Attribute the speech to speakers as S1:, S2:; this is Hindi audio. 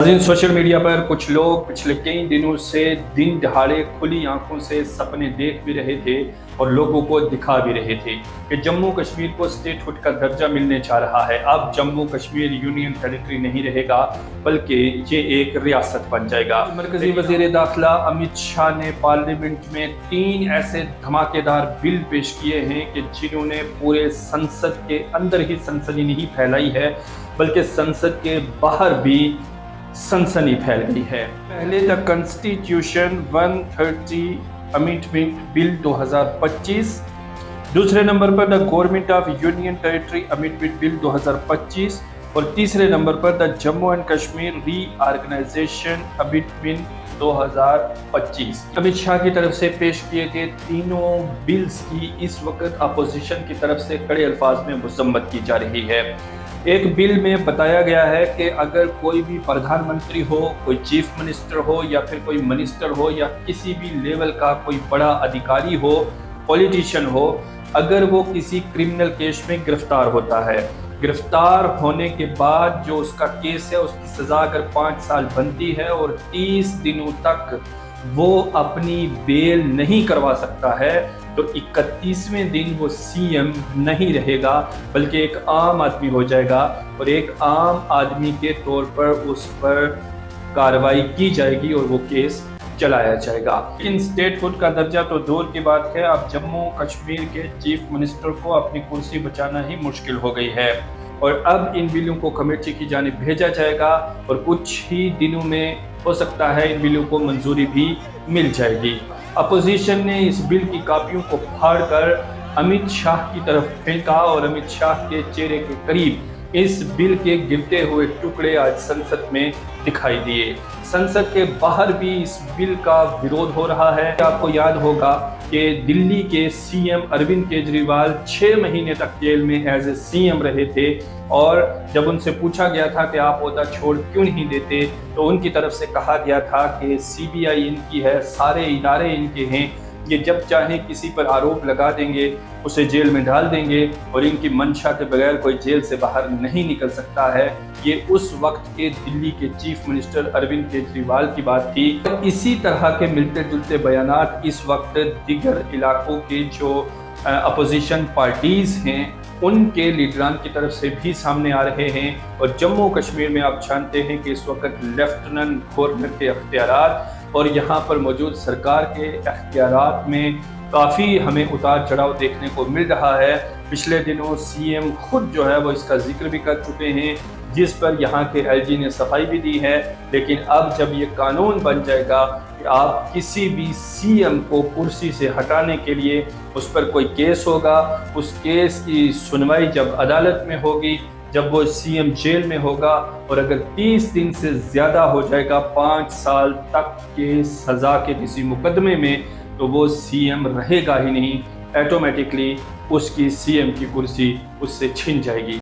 S1: सोशल मीडिया पर कुछ लोग पिछले कई दिनों से दिन दहाड़े खुली आंखों से सपने देख भी रहे थे और लोगों को दिखा भी रहे थे कि जम्मू कश्मीर को स्टेटहुड का दर्जा मिलने जा रहा है। अब जम्मू कश्मीर यूनियन टेरिटरी नहीं रहेगा बल्कि ये एक रियासत बन जाएगा। मरकजी वजीर दाखिला अमित शाह ने पार्लियामेंट में 3 ऐसे धमाकेदार बिल पेश किए हैं कि जिन्होंने पूरे संसद के अंदर ही सनसनी नहीं फैलाई है बल्कि संसद के बाहर भी सनसनी फैल गई है। पहले द कॉन्स्टिट्यूशन 130 अमेंडमेंट बिल 2025, दूसरे नंबर पर the government of union territory amendment bill 2025 और तीसरे नंबर पर the Jammu and Kashmir reorganisation amendment 2025। Amit Shah की तरफ से पेश किए गए तीनों बिल्स की इस वक्त अपोजिशन की तरफ से कड़े अल्फाज में मजम्मत की जा रही है। एक बिल में बताया गया है कि अगर कोई भी प्रधानमंत्री हो, कोई चीफ मिनिस्टर हो या फिर कोई मिनिस्टर हो या किसी भी लेवल का कोई बड़ा अधिकारी हो, पॉलिटिशियन हो, अगर वो किसी क्रिमिनल केस में गिरफ्तार होता है, गिरफ्तार होने के बाद जो उसका केस है उसकी सज़ा अगर 5 साल बनती है और 30 दिनों तक वो अपनी बेल नहीं करवा सकता है तो 31वें दिन वो सीएम नहीं रहेगा बल्कि एक आम आदमी हो जाएगा और एक आम आदमी के तौर पर उस पर कार्रवाई की जाएगी और वो केस चलाया जाएगा। इन स्टेटहुड का दर्जा तो दूर की बात है, अब जम्मू कश्मीर के चीफ मिनिस्टर को अपनी कुर्सी बचाना ही मुश्किल हो गई है और अब इन बिलों को कमेटी की जानिब भेजा जाएगा और कुछ ही दिनों में हो सकता है इन बिलों को मंजूरी भी मिल जाएगी। अपोजिशन ने इस बिल की कॉपियों को फाड़कर अमित शाह की तरफ फेंका और अमित शाह के चेहरे के करीब इस बिल के गिरते हुए टुकड़े आज संसद में दिखाई दिए। संसद के बाहर भी इस बिल का विरोध हो रहा है। आपको याद होगा कि दिल्ली के सीएम अरविंद केजरीवाल 6 महीने तक जेल में एज ए सीएम रहे थे और जब उनसे पूछा गया था कि आप ओहदा छोड़ क्यों नहीं देते तो उनकी तरफ से कहा गया था कि सीबीआई इनकी है, सारे इदारे इनके हैं, ये जब चाहे किसी पर आरोप लगा देंगे, उसे जेल में डाल देंगे और इनकी मंशा के बगैर कोई जेल से बाहर नहीं निकल सकता है। ये उस वक्त के दिल्ली के चीफ मिनिस्टर अरविंद केजरीवाल की बात थी। इसी तरह के मिलते जुलते बयानात इस वक्त दीगर इलाकों के जो अपोजिशन पार्टीज हैं उनके लीडरान की तरफ से भी सामने आ रहे हैं और जम्मू कश्मीर में आप जानते हैं कि इस वक्त लेफ्टिनेंट गवर्नर के अख्तियारात और यहाँ पर मौजूद सरकार के अख्तियारात में काफ़ी हमें उतार चढ़ाव देखने को मिल रहा है। पिछले दिनों सीएम खुद जो है वो इसका जिक्र भी कर चुके हैं जिस पर यहाँ के एलजी ने सफाई भी दी है, लेकिन अब जब ये कानून बन जाएगा कि आप किसी भी सीएम को कुर्सी से हटाने के लिए उस पर कोई केस होगा, उस केस की सुनवाई जब अदालत में होगी, जब वो सीएम जेल में होगा और अगर 30 दिन से ज़्यादा हो जाएगा 5 साल तक के सज़ा के किसी मुकदमे में तो वो सीएम रहेगा ही नहीं, ऑटोमेटिकली उसकी सीएम की कुर्सी उससे छिन जाएगी।